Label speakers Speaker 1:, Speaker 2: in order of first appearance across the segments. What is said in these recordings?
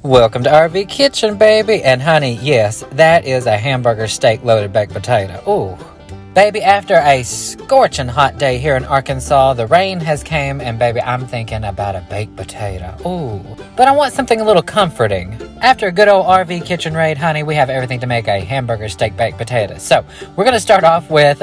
Speaker 1: Welcome to RV Kitchen, baby. And honey, yes, that is a hamburger steak loaded baked potato. Ooh. Baby, after a scorching hot day here in Arkansas, the rain has came, and baby, I'm thinking about a baked potato. Ooh. But I want something a little comforting. After a good old RV kitchen raid, honey, we have everything to make a hamburger steak baked potato. So, we're going to start off with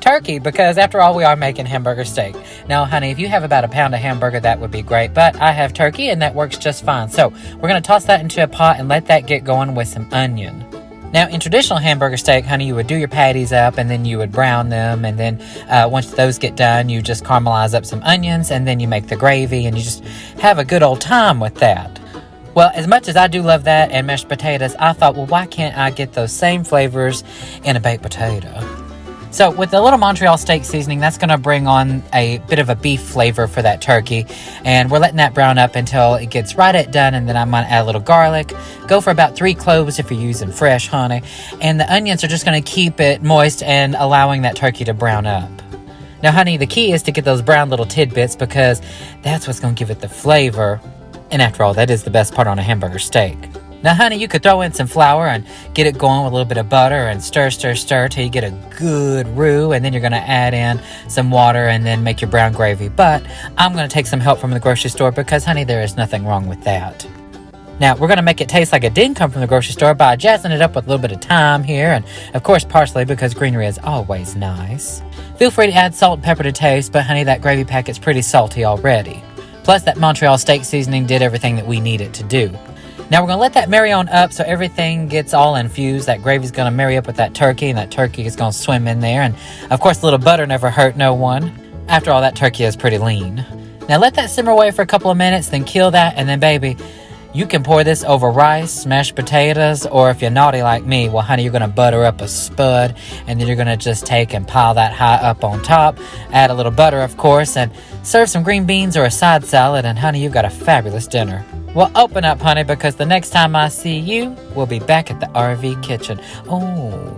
Speaker 1: turkey, because after all, we are making hamburger steak. Now, honey, if you have about a pound of hamburger, that would be great, but I have turkey, and that works just fine. So, we're going to toss that into a pot and let that get going with some onion. Now, in traditional hamburger steak, honey, you would do your patties up, and then you would brown them, and then once those get done, you just caramelize up some onions, and then you make the gravy, and you just have a good old time with that. Well, as much as I do love that and mashed potatoes, I thought, well, why can't I get those same flavors in a baked potato? So with the little Montreal steak seasoning, that's going to bring on a bit of a beef flavor for that turkey. And we're letting that brown up until it gets right at done. And then I'm going to add a little garlic. Go for about 3 cloves if you're using fresh, honey. And the onions are just going to keep it moist and allowing that turkey to brown up. Now, honey, the key is to get those brown little tidbits, because that's what's going to give it the flavor. And after all, that is the best part on a hamburger steak. Now, honey, you could throw in some flour and get it going with a little bit of butter and stir till you get a good roux, and then you're going to add in some water and then make your brown gravy. But I'm going to take some help from the grocery store because, honey, there is nothing wrong with that. Now, we're going to make it taste like it didn't come from the grocery store by jazzing it up with a little bit of thyme here, and, of course, parsley, because greenery is always nice. Feel free to add salt and pepper to taste, but, honey, that gravy packet's pretty salty already. Plus, that Montreal steak seasoning did everything that we need it to do. Now, we're going to let that marry on up so everything gets all infused. That gravy's going to marry up with that turkey, and that turkey is going to swim in there. And, of course, a little butter never hurt no one. After all, that turkey is pretty lean. Now, let that simmer away for a couple of minutes, then kill that, and then, baby, you can pour this over rice, mashed potatoes, or if you're naughty like me, well, honey, you're going to butter up a spud, and then you're going to just take and pile that high up on top, add a little butter, of course, and serve some green beans or a side salad, and, honey, you've got a fabulous dinner. Well, open up, honey, because the next time I see you, we'll be back at the RV kitchen. Oh.